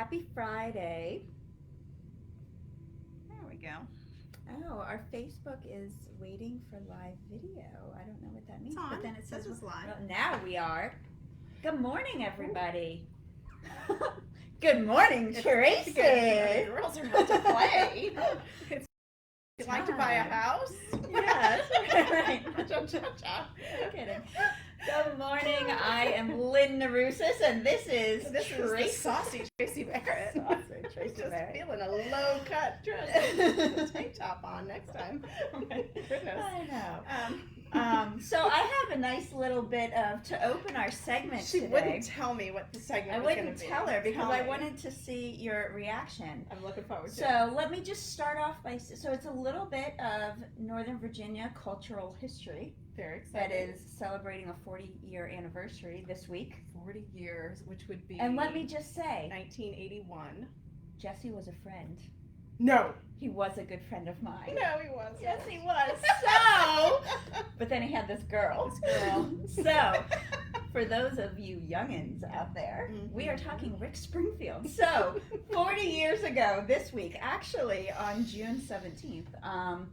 Happy Friday. There we go. Oh, our Facebook is waiting for live video. I don't know what that means, It's on. but then it says it's live. well, now we are. Good morning, everybody. Good morning, Tracey. The girls are about to play. You'd like to buy a house? Yes, right. Cha-cha-cha. No kidding. Good morning. I am Lynn and this is This is the saucy Tracey Barrett. Saucy Tracey Just Barrett. feeling a low cut dress. Tank top on next time. Oh my goodness. I know. So I have a nice little bit of to open our segment She today. wouldn't tell me what the segment I was going to wouldn't be. tell her because Tell I me. wanted to see your reaction. I'm looking forward to it. So let me just start off by, so it's a little bit of Northern Virginia cultural history Very that exciting. is celebrating a 40-year anniversary this week. 40 years, which would be And let me just say, 1981. Jesse was a friend. No. He was a good friend of mine. No, he wasn't. Yes, he was. So, but then he had this girl. So, for those of you youngins out there, we are talking Rick Springfield. So, 40 years ago this week, actually on June 17th,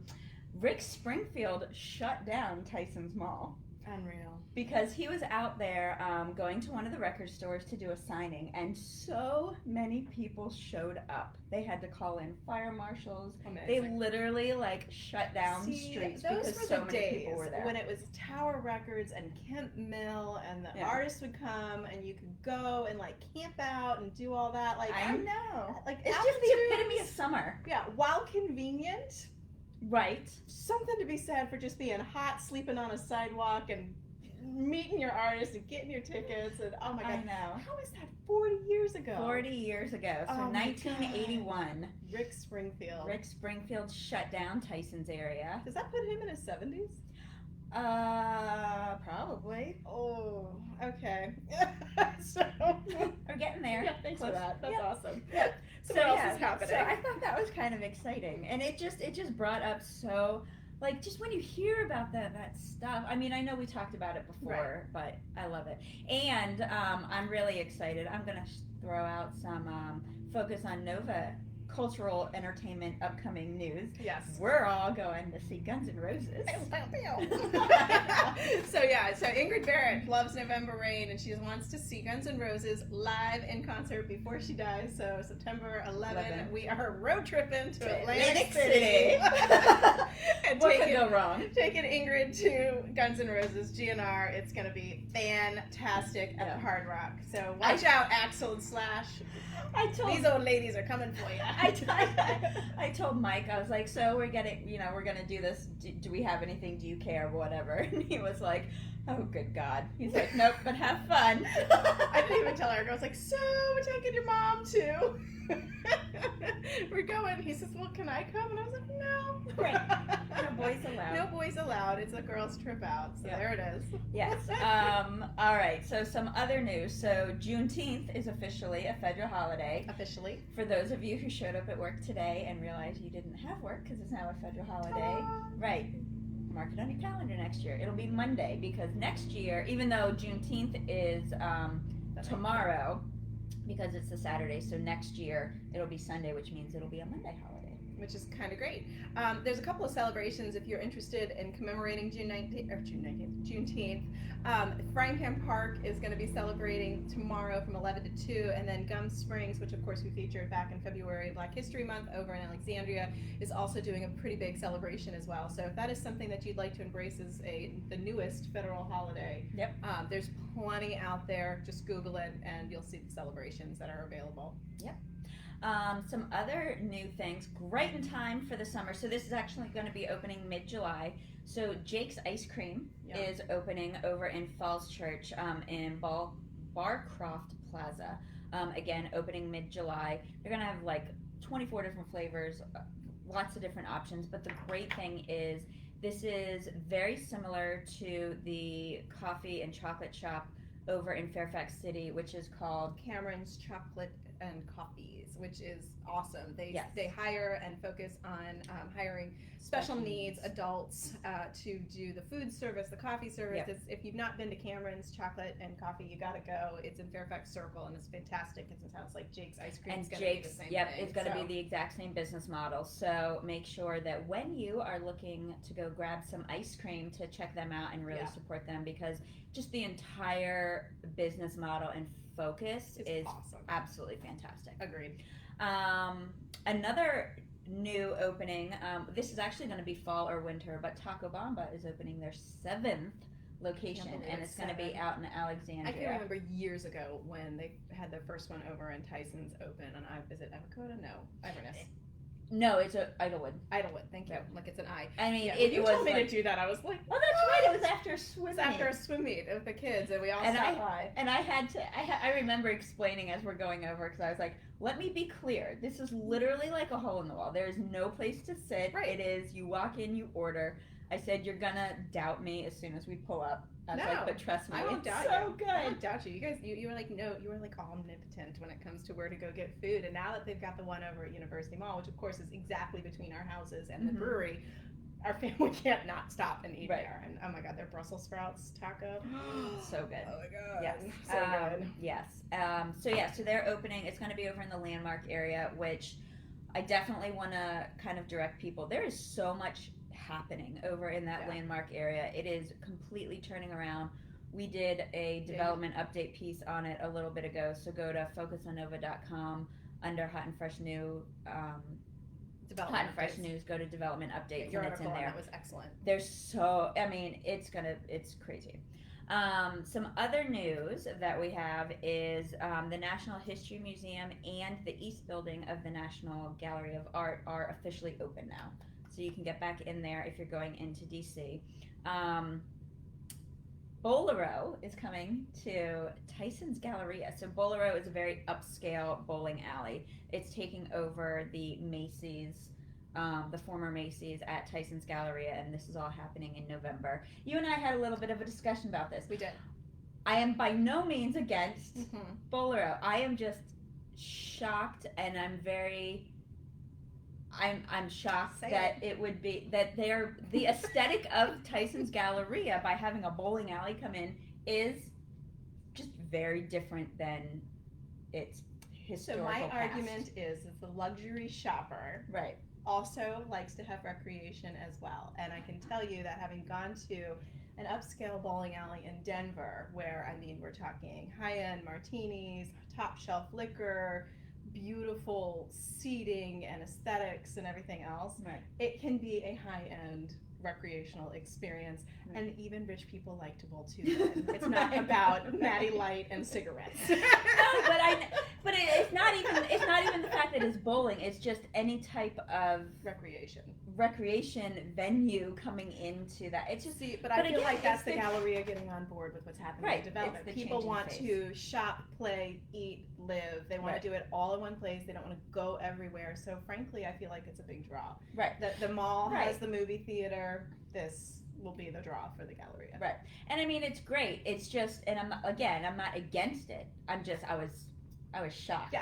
Rick Springfield shut down Tyson's Mall. Unreal. Because he was out there going to one of the record stores to do a signing, and so many people showed up. They had to call in fire marshals. Amazing. They literally like shut down streets those because were so the many days people were there. when it was Tower Records and Kemp Mill, and the Yeah. artists would come, and you could go and like camp out and do all that. Like I know. like It's just the epitome of summer. Yeah, while convenient, Right. something to be said for just being hot, sleeping on a sidewalk, and meeting your artist and getting your tickets. And oh my I god, know. how is that 40 years ago? 40 years ago. So Oh my 1981. Rick Springfield. Rick Springfield shut down Tyson's area. Does that put him in his 70s? Probably. Oh, okay. So We're getting there. yeah, thanks for Close. that. That's Yeah. awesome. Yeah. So what else is happening? So I thought that was kind of exciting, and it just brought up so like just when you hear about that stuff. I mean, I know we talked about it before, but I love it, and I'm really excited. I'm gonna throw out some focus on NoVA cultural entertainment upcoming news. Yes. We're all going to see Guns N' Roses. So Ingrid Barrett loves November Rain, and she wants to see Guns N' Roses live in concert before she dies. So September 11, we are road tripping to Atlantic City. And What could go wrong? Taking Ingrid to Guns N' Roses GNR. It's going to be fantastic at the Hard Rock. So watch out, Axl and Slash. These old ladies are coming for you. I told Mike, I was like, so we're gonna do this. Do we have anything? Do you care? Whatever. And he was like, oh, good God. He's like, nope, but have fun. I didn't even tell her. I was like, so we're taking your mom too. We're going. He says, well, can I come? And I was like, no. Right. No boys allowed. No boys allowed. It's a girls' trip out. So there it is. Yes. All right. So some other news. So Juneteenth is officially a federal holiday. Officially. For those of you who showed up at work today and realized you didn't have work because it's now a federal holiday. Right. Mark it on your calendar next year. It'll be Monday because next year, even though Juneteenth is tomorrow, because it's a Saturday, so next year it'll be Sunday, which means it'll be a Monday holiday. Which is kind of great. There's a couple of celebrations if you're interested in commemorating Juneteenth. Frying Pan Park is going to be celebrating tomorrow from 11 to 2, and then Gum Springs, which of course we featured back in February, Black History Month over in Alexandria, is also doing a pretty big celebration as well. So if that is something that you'd like to embrace as the newest federal holiday, there's plenty out there. Just Google it and you'll see the celebrations that are available. Yep. Some other new things, great in time for the summer. So this is actually going to be opening mid-July. So Jake's Ice Cream is opening over in Falls Church in Barcroft Plaza. Again, opening mid-July. They're going to have like 24 different flavors, lots of different options. But the great thing is this is very similar to the coffee and chocolate shop over in Fairfax City, which is called Cameron's Chocolate and coffees, which is awesome. They Yes. they hire and focus on hiring special needs adults to do the food service, the coffee service. Yep. If you've not been to Cameron's Chocolate and Coffee, you gotta go. It's in Fairfax Circle and it's fantastic. It sounds like Jake's Ice Cream is And gonna be the Jake's, same yep, thing. it's going to So- be the exact same business model. So make sure that when you are looking to go grab some ice cream, to check them out and really Yeah. support them, because just the entire business model and focus It's is awesome. absolutely fantastic. Agreed. Another new opening, this is actually going to be fall or winter, but Taco Bamba is opening their 7th location, believe and it's it's going to be 7. out in Alexandria. I can remember years ago when they had their first one over in Tyson's open on is it Avocado? No, Iverness. No, it's Idlewood. Idlewood, thank you. Yep. Like it's an I. I mean, Yeah, it when you was told me like, to do that, I was like, well, that's right. It was after a swim it's after a meet. swim meet with the kids, and we all And stopped by. And I had to, I remember explaining as we're going over, because I was like, let me be clear. This is literally like a hole in the wall. There is no place to sit. Right. It is, you walk in, you order. I said, you're going to doubt me as soon as we pull up. I was No, like, but trust me, I won't it's doubt so you. good. I won't doubt you. You guys, you were like, no, you were like omnipotent when it comes to where to go get food. And now that they've got the one over at University Mall, which of course is exactly between our houses and the Mhm. brewery, our family can't not stop and eat Right. there. And oh my God, their Brussels sprouts taco. So good. Oh my God. Yes. So good. Yes. So they're opening. It's going to be over in the Landmark area, which I definitely want to kind of direct people. There is so much happening over in that Yeah. Landmark area. It is completely turning around. We did a development update piece on it a little bit ago. So go to focusonnova.com under Hot and Fresh New. Hot Development and Fresh updates. News. Go to development updates, Your and it's in article on there. that was excellent. There's so, I mean, it's crazy. Some other news that we have is the National History Museum and the East Building of the National Gallery of Art are officially open now. So you can get back in there if you're going into DC. Bolero is coming to Tyson's Galleria. So Bolero is a very upscale bowling alley. It's taking over the Macy's, the former Macy's at Tyson's Galleria, and this is all happening in November. You and I had a little bit of a discussion about this. We did. I am by no means against Mm-hmm. Bolero. I am just shocked, and I'm shocked Say that it would be that they're the aesthetic of Tyson's Galleria by having a bowling alley come in is just very different than its So historical my past. argument is that the luxury shopper Right. also likes to have recreation as well. And I can tell you that having gone to an upscale bowling alley in Denver, where I mean we're talking high-end martinis, top shelf liquor, beautiful seating and aesthetics and everything else, Right. it can be a high-end recreational experience. Right. And even rich people like to bowl too. Lynn. It's not about Natty Light and cigarettes. No, but it's not even the fact that it's bowling. It's just any type of recreation venue coming into that. It's just See, but but I feel again, like that's it's the the- Galleria getting on board with what's happening Right, in development. it's the People changing want phase. to shop, play, eat, live. They want Right. to do it all in one place. They don't want to go everywhere. So frankly, I feel like it's a big draw. right. The mall Right. has the movie theater. This will be the draw for the Galleria. Right. And I mean, it's great. It's just, and I'm not against it. I was shocked.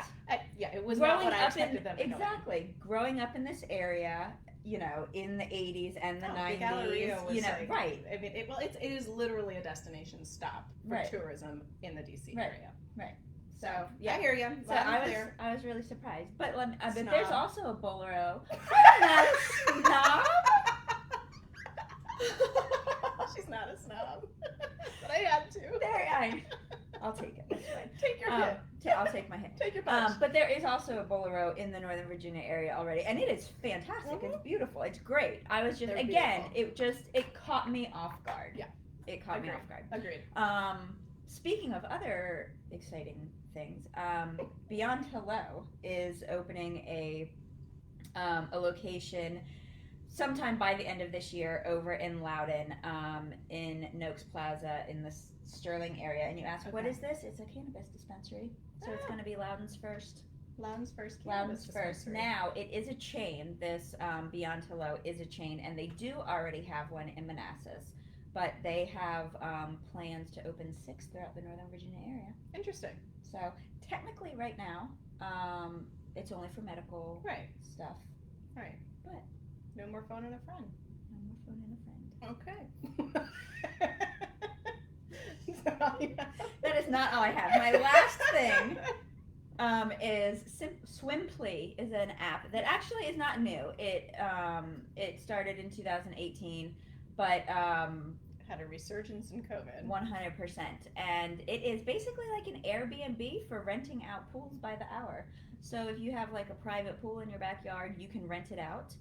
Yeah, it was growing not what I up expected them to go in. exactly growing up in this area, you know, in the 80s and the No, 90s, the Galleria was you know, like, right. I mean, it is literally a destination stop for Right. tourism in the DC Right. area. Right. So yeah. I hear you. So I was really surprised. But but Snob. there's also a Bolero. I'm not a snob. She's not a snob, but I had to. I'll take it. That's fine. Take your hit. I'll take my hit. Take your punch. But there is also a Bolero in the Northern Virginia area already, and it is fantastic. Mhm. It's beautiful. It's great. I was just They're it caught me off guard. Yeah. It caught me Agreed. off guard. Agreed. Speaking of other exciting things, Beyond Hello is opening a location sometime by the end of this year over in Loudoun, in Noakes Plaza in the Sterling area. And you ask, what Okay. is this? It's a cannabis dispensary. So it's going to be Loudoun's first. Loudon's first. Loudon's cannabis first. dispensary. Now, it is a chain. This Beyond Hello is a chain, and they do already have one in Manassas. But they have plans to open 6 throughout the Northern Virginia area. Interesting. So technically right now, It's only for medical Right. stuff. Right. But no more phone and a friend. No more phone and a friend. Okay. Is that all you have? That is not all I have. My last thing is Swimply is an app that actually is not new. It started in 2018, but had a resurgence in COVID. 100%, and it is basically like an Airbnb for renting out pools by the hour. So if you have like a private pool in your backyard, you can rent it out.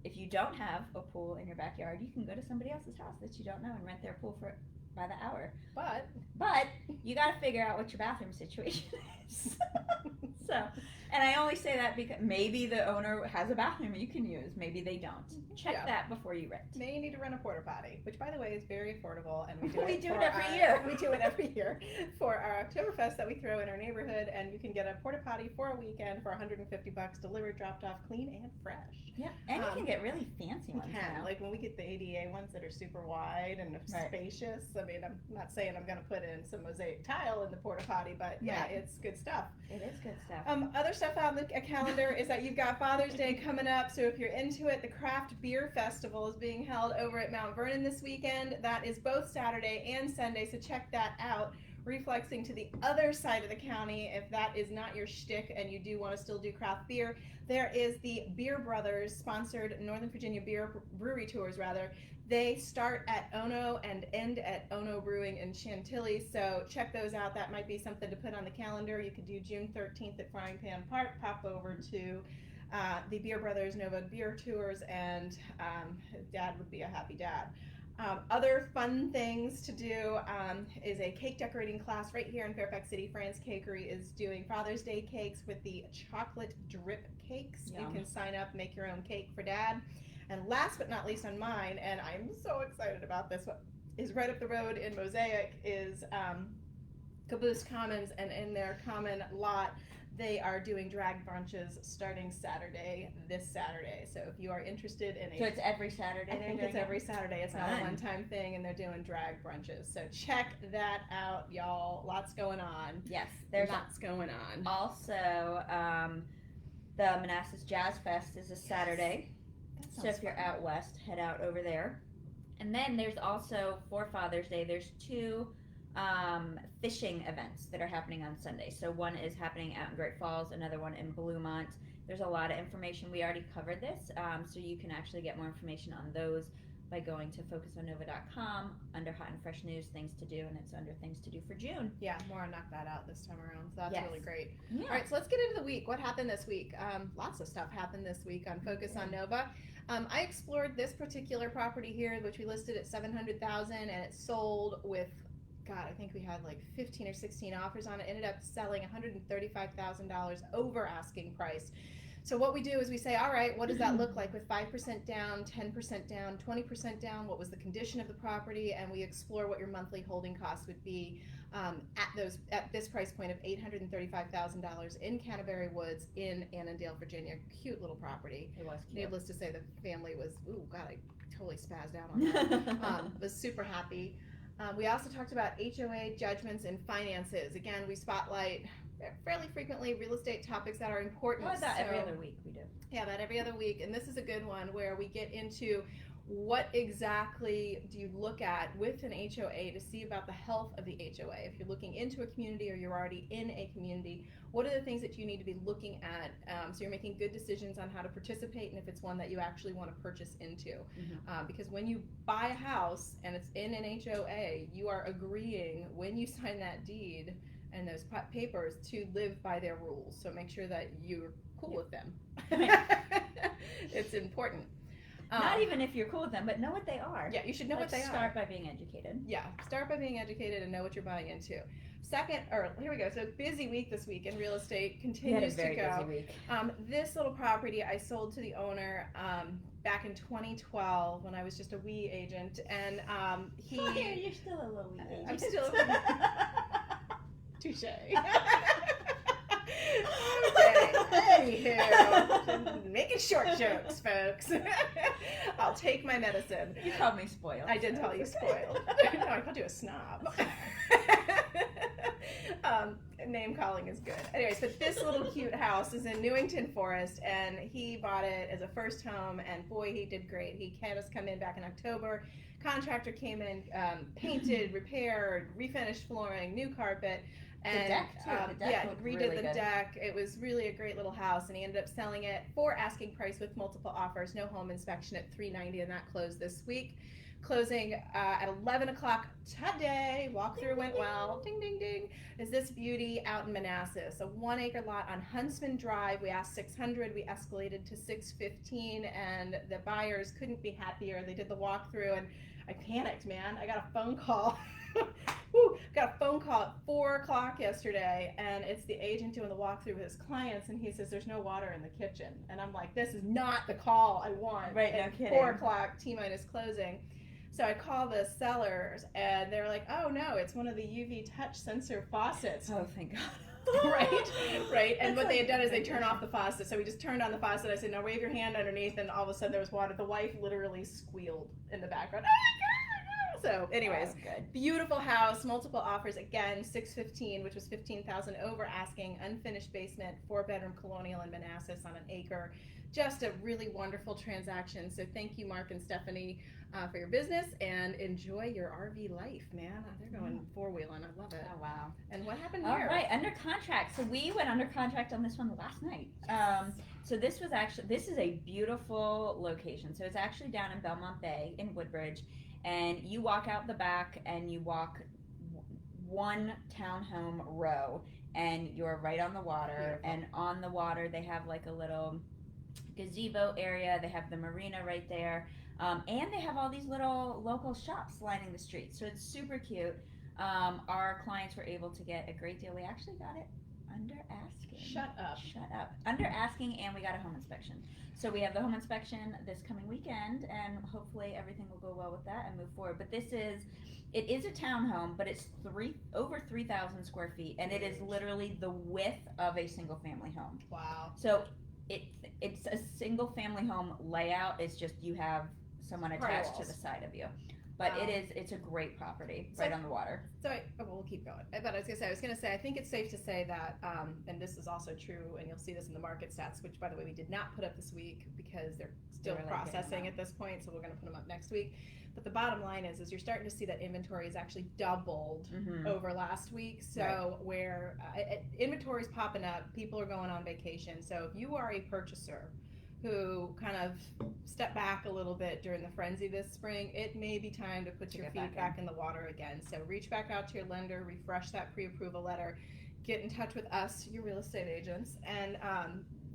If you don't have a pool in your backyard, you can go to somebody else's house that you don't know and rent their pool for by the hour. But you got to figure out what your bathroom situation is. So, and I only say that because maybe the owner has a bathroom you can use. Maybe they don't. Check that before you rent. May need to rent a porta potty, which by the way is very affordable, and we do We it do it every year. We do it every year for our Oktoberfest that we throw in our neighborhood, and you can get a porta potty for a weekend for $150 delivered, dropped off, clean and fresh. Yeah, and you can get really fancy ones now. Like when we get the ADA ones that are super wide and spacious. I mean, I'm not saying I'm going to put in some mosaic tile in the porta potty, but yeah, it's good stuff. It is good stuff. Other stuff on the calendar is that you've got Father's Day coming up, so if you're into it, the Craft Beer Festival is being held over at Mount Vernon this weekend. That is both Saturday and Sunday, so check that out. Reflexing to the other side of the county, if that is not your shtick and you do want to still do craft beer, there is the Beer Brothers sponsored Northern Virginia brewery tours. They start at Ono and end at Ono Brewing in Chantilly, so check those out. That might be something to put on the calendar. You could do June 13th at Frying Pan Park, pop over to the Beer Brothers NoVA beer tours, and Dad would be a happy dad. Other fun things to do is a cake decorating class right here in Fairfax City. Fran's Cakery is doing Father's Day cakes with the chocolate drip cakes. Yum. You can sign up, make your own cake for Dad. And last but not least on mine, and I'm so excited about this, is right up the road in Mosaic is Caboose Commons, and in their common lot, they are doing drag brunches starting this Saturday. So if you are interested in So it's every Saturday? I think it's every Saturday. It's not a one-time thing, and they're doing drag brunches. So check that out, y'all. Lots going on. Yes, there's lots going on. Also, the Manassas Jazz Fest is a Saturday. So if you're out west, head out over there. And then there's also, for Father's Day, there's two fishing events that are happening on Sunday. So one is happening out in Great Falls, another one in Bluemont. There's a lot of information. We already covered this, so you can actually get more information on those by going to focusonnova.com under Hot and Fresh News, Things to Do, and it's under Things to Do for June. Yeah, more on Knock That Out this time around, so that's really great. Yeah. All right, so let's get into the week. What happened this week? Lots of stuff happened this week on Focus on Nova. I explored this particular property here, which we listed at $700,000, and it sold with, God, I think we had like 15 or 16 offers on it. Ended up selling $135,000 over asking price. So what we do is we say, all right, what does that look like with 5% down, 10% down, 20% down? What was the condition of the property? And we explore what your monthly holding costs would be at this price point of $835,000 in Canterbury Woods in Annandale, Virginia. Cute little property. It was cute. Needless to say, the family was, ooh, God, I totally spazzed out on that. Was super happy. We also talked about HOA judgments and finances. Again, we spotlight fairly frequently real estate topics that are important. Well, about every other week we do. Yeah, about every other week. And this is a good one where we get into what exactly do you look at with an HOA to see about the health of the HOA. If you're looking into a community or you're already in a community, what are the things that you need to be looking at so you're making good decisions on how to participate and if it's one that you actually want to purchase into. Because when you buy a house and it's in an HOA, you are agreeing when you sign that deed and those papers to live by their rules. So make sure that you're cool with them. It's important. Not even if you're cool with them, but know what they are. Yeah, you should know what they are. Start by being educated. Yeah, start by being educated and know what you're buying into. Here we go. So busy week this week in real estate continues to go. Busy week. This little property I sold to the owner back in 2012 when I was just a wee agent, and you're still a little wee agent. I'm still a wee. Touche. Okay. Anywho, making short jokes, folks. I'll take my medicine. You called me spoiled. I did call you spoiled. No, I called you a snob. Name calling is good. Anyways, but this little cute house is in Newington Forest, and he bought it as a first home, and boy, he did great. He had us come in back in October. Contractor came in, painted, repaired, refinished flooring, new carpet. And the deck too. The deck redid really the good. deck. It was really a great little house, and he ended up selling it for asking price with multiple offers. No home inspection at $390, and that closed this week. Closing at 11 o'clock today. Walkthrough went well. Ding, ding, ding. Is this beauty out in Manassas? A 1 acre lot on Huntsman Drive. We asked $600. We escalated to $615, and the buyers couldn't be happier. They did the walkthrough, and I panicked, man. I got a phone call. Woo, got a phone call at 4 o'clock yesterday, and it's the agent doing the walkthrough with his clients, and he says there's no water in the kitchen. And I'm like, this is not the call I want. Right, no at kidding. 4 o'clock, T-minus closing. So I call the sellers, and they're like, oh no, it's one of the UV touch sensor faucets. Oh, thank God. right. And That's what they had like done is they turn off the faucet. So we just turned on the faucet. I said, now wave your hand underneath, and all of a sudden there was water. The wife literally squealed in the background. Oh my God! So anyways, Oh, good. beautiful house, multiple offers. Again, $615, which was $15,000 over asking. Unfinished basement, 4-bedroom colonial in Manassas on an acre. Just a really wonderful transaction. So thank you, Mark and Stephanie, for your business, and enjoy your RV life, man. They're going four-wheeling. I love it. Oh, wow. And what happened All here? right, under contract. So we went under contract on this one last night. So this is a beautiful location. So it's actually down in Belmont Bay in Woodbridge, and you walk out the back and you walk one townhome row, and you're right on the water. Beautiful. And on the water they have like a little gazebo area. They have the marina right there. And they have all these little local shops lining the street. So it's super cute. Our clients were able to get a great deal. We actually got it under asking. Shut up. Under asking, and we got a home inspection. So we have the home inspection this coming weekend, and hopefully everything will go well with that and move forward. But it is a townhome, but it's over 3,000 square feet, and it is literally the width of a single family home. Wow. So it's a single family home layout. It's just you have someone attached to the side of you. But Wow. it's a great property right on the water. So we'll keep going. But I was gonna say, I think it's safe to say that, and this is also true, and you'll see this in the market stats, which by the way we did not put up this week because they're still They're processing at this point, so we're gonna put them up next week. But the bottom line is you're starting to see that inventory is actually doubled over last week. So where inventory is popping up, people are going on vacation. So if you are a purchaser who kind of stepped back a little bit during the frenzy this spring, it may be time to put your feet back in the water again. So reach back out to your lender, refresh that pre-approval letter, get in touch with us, your real estate agents, and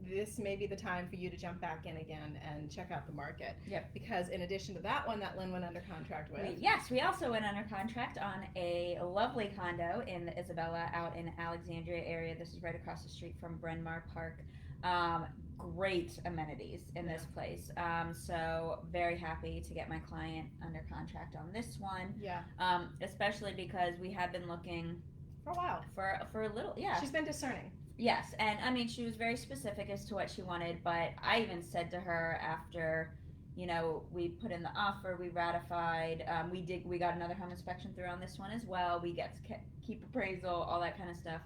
this may be the time for you to jump back in again and check out the market. Yep. Because in addition to that one that Lynn went under contract with. We also went under contract on a lovely condo in the Isabella out in Alexandria area. This is right across the street from Bryn Mawr Park. Great amenities in this place. So very happy to get my client under contract on this one. Yeah. Especially because we had been looking for a while. For a little, yeah. She's been discerning. Yes, and I mean she was very specific as to what she wanted, but I even said to her after, we put in the offer, we ratified, we got another home inspection through on this one as well. We get to keep appraisal, all that kind of stuff.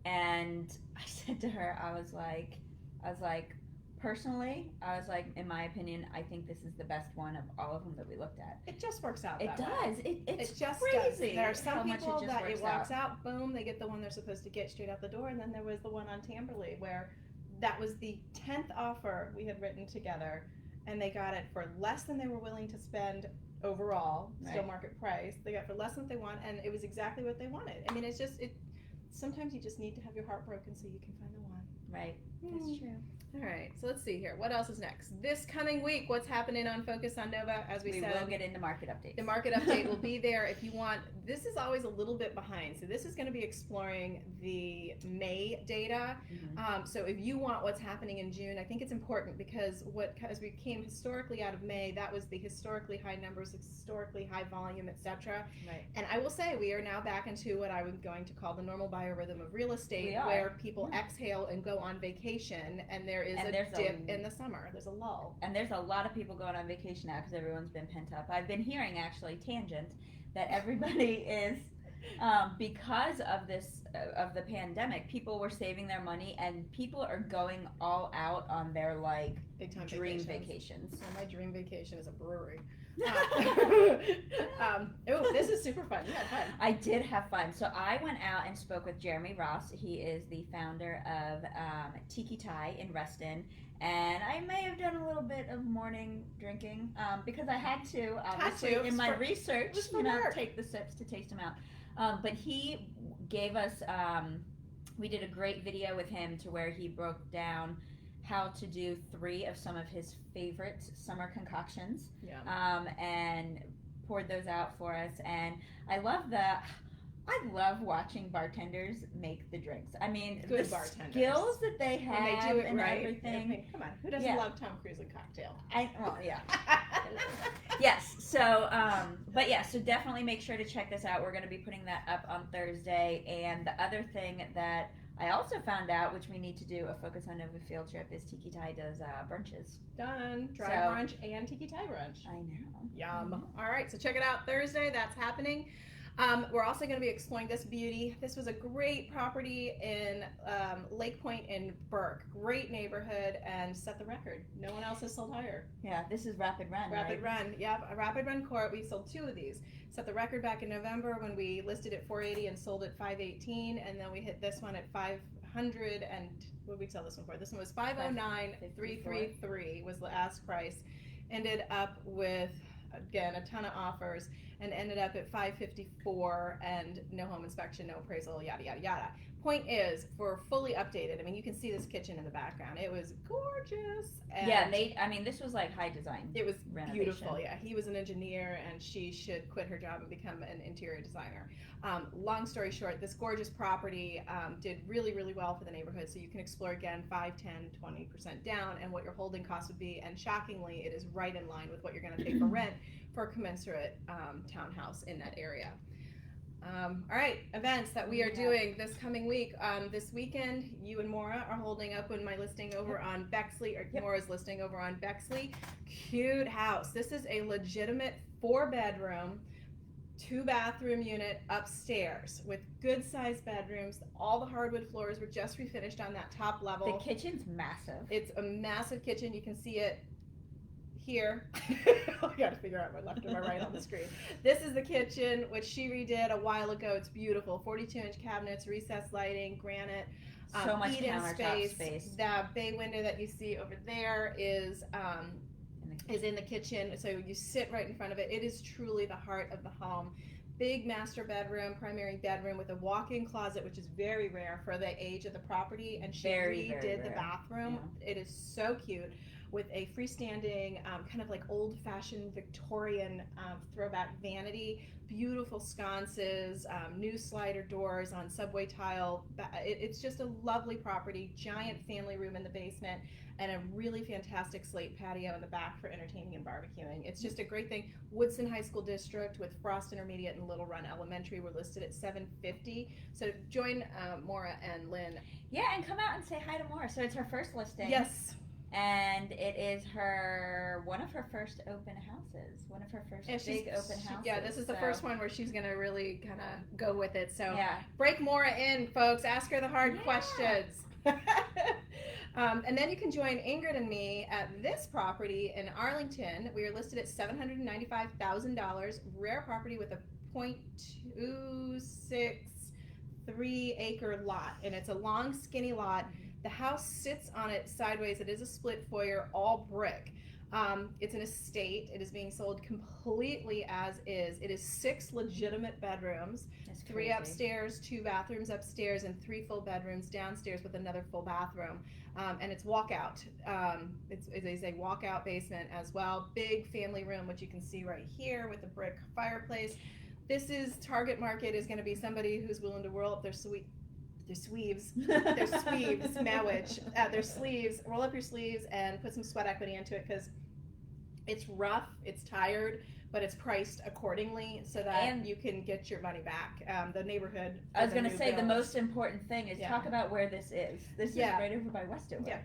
And I said to her, I was like, personally, in my opinion, I think this is the best one of all of them that we looked at. It just works out. It that does. Way. It's it just crazy. Does. There are some people that it walks out, boom, they get the one they're supposed to get straight out the door, and then there was the one on Tamberley where that was the 10th offer we had written together, and they got it for less than they were willing to spend overall, still market price. They got it for less than what they want, and it was exactly what they wanted. I mean, it's just sometimes you just need to have your heart broken so you can find the one. Right. That's true. All right, so let's see here. What else is next? This coming week, what's happening on Focus on NoVA? As we said, will get into market updates. The market update will be there if you want. This is always a little bit behind. So this is going to be exploring the May data. So if you want what's happening in June, I think it's important because as we came historically out of May, that was the historically high numbers, historically high volume, etc. Right. And I will say we are now back into what I was going to call the normal biorhythm of real estate, where people exhale and go on vacation, and there is a dip in the summer. There's a lull. And there's a lot of people going on vacation now because everyone's been pent up. I've been hearing, actually, tangent, that everybody is Because of of the pandemic, people were saving their money, and people are going all out on their like Big time dream vacations. vacations. So my dream vacation is a brewery. This is super fun. You had fun. I did have fun. So I went out and spoke with Jeremy Ross. He is the founder of Tiki Thai in Reston. And I may have done a little bit of morning drinking because I had to, obviously, in my research, take the sips to taste them out. But he gave us, we did a great video with him to where he broke down how to do 3 of some of his favorite summer concoctions, and poured those out for us. And I love watching bartenders make the drinks. I mean, good the bartenders. Skills that they have, and they do it and right. everything. Come on, who doesn't love Tom Cruise and cocktail? Yes. So, so definitely make sure to check this out. We're going to be putting that up on Thursday. And the other thing that I also found out, which we need to do a Focus on NoVA field trip, is Tiki Thai does brunches. Done. Dry brunch and Tiki Thai brunch. I know. Yum. Mm-hmm. All right, so check it out Thursday. That's happening. We're also going to be exploring this beauty. This was a great property in Lake Point in Burke. Great neighborhood, and set the record. No one else has sold higher. Yeah, this is Rapid Run, Run, yep. A Rapid Run court. We sold 2 of these. Set the record back in November when we listed at $480 and sold at $518, and then we hit this one at $500 and what did we sell this one for? This one was $509,333 was the ask price. Ended up with, again, a ton of offers, and ended up at $554 and no home inspection, no appraisal, yada yada yada. Point is, for fully updated, I mean, you can see this kitchen in the background. It was gorgeous. And this was like high design. It was renovation. Beautiful. Yeah, he was an engineer, and she should quit her job and become an interior designer. Long story short, this gorgeous property did really, really well for the neighborhood. So you can explore again, 5, 10, 20% down, and what your holding cost would be. And shockingly, it is right in line with what you're going to pay for rent for a commensurate townhouse in that area. All right, events that we are doing this coming week. This weekend, you and Maura are holding up in my listing over on Bexley, or Maura's listing over on Bexley. Cute house. This is a legitimate 4-bedroom, 2-bathroom unit upstairs with good sized bedrooms. All the hardwood floors were just refinished on that top level. The kitchen's massive. It's a massive kitchen. You can see it here. I gotta figure out my left and my right on the screen. This is the kitchen, which she redid a while ago. It's beautiful. 42-inch cabinets, recessed lighting, granite. So much eat-in countertop space. The bay window that you see over there is in the kitchen. So you sit right in front of it. It is truly the heart of the home. Big master bedroom, primary bedroom with a walk-in closet, which is very rare for the age of the property. And she redid the bathroom. Yeah. It is so cute, with a freestanding, kind of like old-fashioned Victorian throwback vanity, beautiful sconces, new slider doors on subway tile. It's just a lovely property, giant family room in the basement, and a really fantastic slate patio in the back for entertaining and barbecuing. It's just a great thing. Woodson High School District with Frost Intermediate and Little Run Elementary were listed at $750. So join Maura and Lynn. Yeah, and come out and say hi to Maura. So it's her first listing. Yes. And it is one of her first open houses, one of her first big open houses. Yeah, this is the first one where she's going to really kind of go with it. So break Maura in, folks. Ask her the hard questions. And then you can join Ingrid and me at this property in Arlington. We are listed at $795,000. Rare property with a 0.263 acre lot. And it's a long, skinny lot. The house sits on it sideways. It is a split foyer, all brick. It's an estate. It is being sold completely as is. It is 6 legitimate bedrooms, 3 upstairs, 2 bathrooms upstairs, and 3 full bedrooms downstairs with another full bathroom. And it's walkout. It is a walkout basement as well. Big family room, which you can see right here with the brick fireplace. This is target market is going to be somebody who's willing to roll up their sleeves, roll up your sleeves and put some sweat equity into it, because it's rough, it's tired, but it's priced accordingly so that you can get your money back. The neighborhood. I was going to say the most important thing is talk about where this is. This is right over by Westover. Yeah,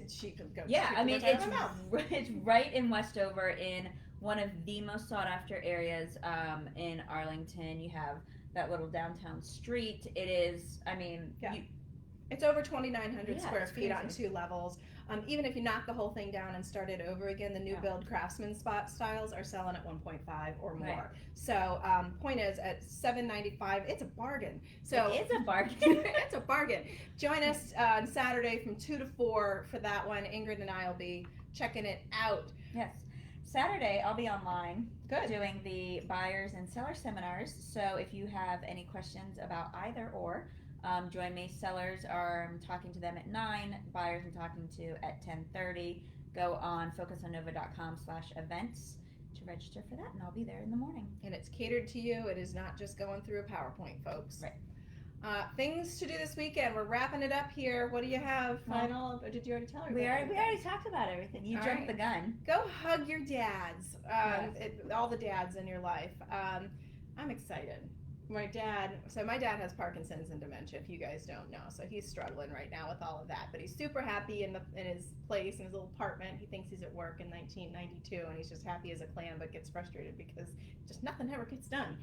she can go. Yeah, I mean it's right in Westover, in one of the most sought after areas in Arlington. You have that little downtown street. It is, I mean, Yeah. It's over 2,900 Yeah, square it's feet on crazy. 2 levels. Even if you knock the whole thing down and start it over again, the new Yeah. build Craftsman spot styles are selling at 1.5 or more. Right. So point is, at $795, it's a bargain. So it is a bargain. it's a bargain. Join us on Saturday from 2 to 4 for that one. Ingrid and I will be checking it out. Yes. Saturday, I'll be online Good. doing the buyers and seller seminars. So if you have any questions about either or, join me. Sellers I'm talking to them at 9. Buyers I'm talking to at 10:30. Go on focusonnova.com/events to register for that, and I'll be there in the morning. And it's catered to you. It is not just going through a PowerPoint, folks. Right. Things to do this weekend. We're wrapping it up here. What do you have? Final? Or did you already tell her? We already talked about everything. You All jumped right. the gun. Go hug your dads. Yes. All the dads in your life. I'm excited. My dad has Parkinson's and dementia, if you guys don't know. So he's struggling right now with all of that. But he's super happy in his place, in his little apartment. He thinks he's at work in 1992, and he's just happy as a clam, but gets frustrated because just nothing ever gets done.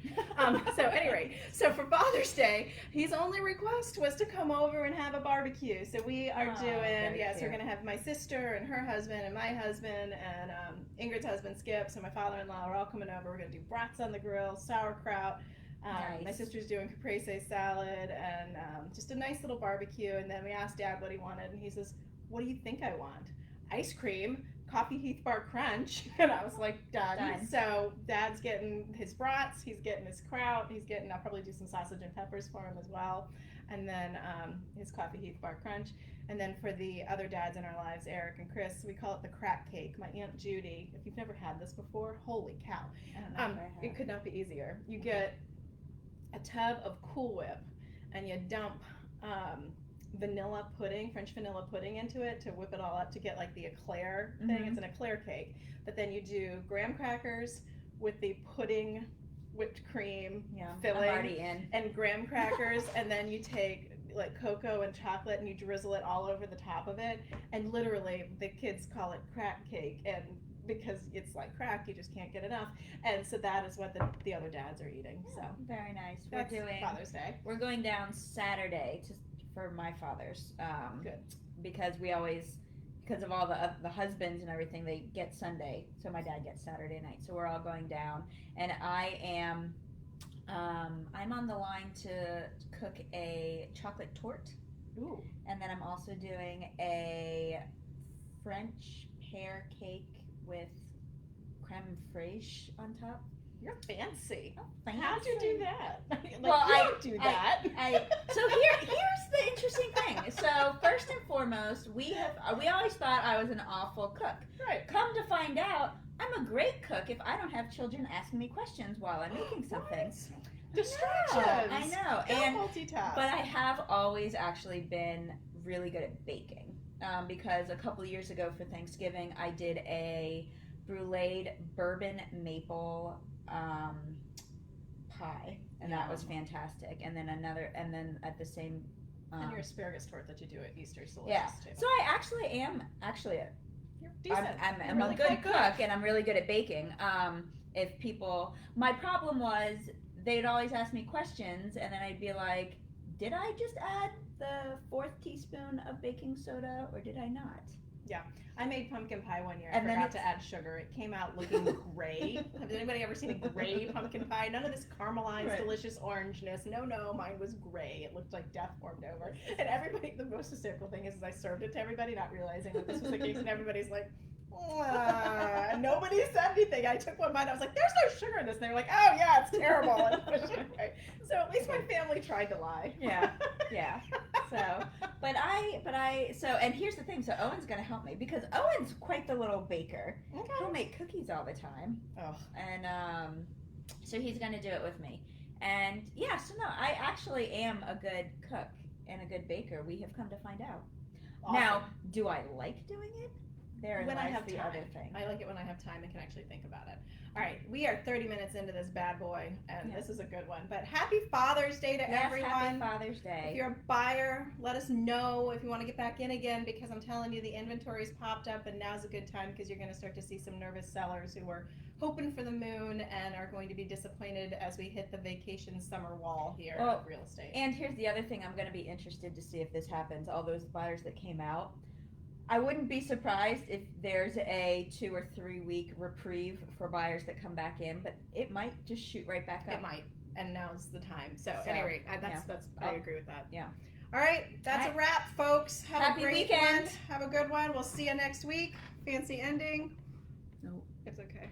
So anyway, so for Father's Day, his only request was to come over and have a barbecue. So we are we're going to have my sister and her husband and my husband and Ingrid's husband, Skip, so my father-in-law are all coming over. We're going to do brats on the grill, sauerkraut. Nice. My sister's doing caprese salad and just a nice little barbecue. And then we asked Dad what he wanted, and he says, "What do you think I want? Ice cream, coffee Heath Bar Crunch." And I was like, done. So Dad's getting his brats, he's getting his kraut, I'll probably do some sausage and peppers for him as well. And then his coffee Heath Bar Crunch. And then for the other dads in our lives, Eric and Chris, we call it the crack cake. My Aunt Judy, if you've never had this before, holy cow. I don't know if I have. It could not be easier. You get a tub of Cool Whip and you dump French vanilla pudding into it to whip it all up to get like the eclair thing. Mhm. It's an eclair cake. But then you do graham crackers with the pudding, whipped cream, filling, I'm already in. and graham crackers, and then you take like cocoa and chocolate and you drizzle it all over the top of it. And literally the kids call it crack cake, and because it's like crack, you just can't get enough. And so that is what the other dads are eating. So very nice. that's Father's Day. We're going down Saturday for my father's. Good. Because because of all the husbands and everything, they get Sunday. So my dad gets Saturday night. So we're all going down, and I'm on the line to cook a chocolate torte. Ooh. And then I'm also doing a French pear cake with creme fraiche on top. You're fancy. Oh, fancy. How'd you do that? Well, you don't do that. So here's the interesting thing. So first and foremost, we always thought I was an awful cook. Right. Come to find out, I'm a great cook if I don't have children asking me questions while I'm making something. Distractions. I know. Don't multitask. But I have always actually been really good at baking. Because a couple of years ago for Thanksgiving, I did a bruleed bourbon maple pie, and that was fantastic. And then at the same and your asparagus torte that you do at Easter is delicious yeah. too. So I actually am You're decent. I'm really a good cook, and I'm really good at baking. My problem was they'd always ask me questions, and then I'd be like, did I just add the 4th teaspoon of baking soda, or did I not? Yeah, I made pumpkin pie one year. And I then forgot to add sugar. It came out looking gray. Has anybody ever seen a gray pumpkin pie? None of this caramelized, Right. delicious orangeness. No, mine was gray. It looked like death formed over. And everybody, the most hysterical thing is I served it to everybody, not realizing that this was the case, and everybody's like, and nobody said anything. I took one bite. I was like, "There's no sugar in this." And they were like, "Oh yeah, it's terrible." And so at least my family tried to lie. Yeah. So, and here's the thing. So Owen's gonna help me because Owen's quite the little baker. Okay. He'll make cookies all the time. Oh. And so he's gonna do it with me. And yeah, so no, I actually am a good cook and a good baker. We have come to find out. Awesome. Now, do I like doing it? Therein when I lies have the time. other thing. I like it when I have time and can actually think about it. All right, we are 30 minutes into this bad boy, and this is a good one. But happy Father's Day to everyone. Happy Father's Day. If you're a buyer, let us know if you want to get back in again, because I'm telling you, the inventory's popped up, and now's a good time because you're going to start to see some nervous sellers who were hoping for the moon and are going to be disappointed as we hit the vacation summer wall here of real estate. And here's the other thing I'm going to be interested to see if this happens. All those buyers that came out, I wouldn't be surprised if there's a 2 or 3 week reprieve for buyers that come back in, but it might just shoot right back up. It might, and now's the time. So anyway, I agree with that. Yeah. All right, that's a wrap, folks. Have Happy a great weekend. one. Have a good one. We'll see you next week. Fancy ending. Nope. It's okay.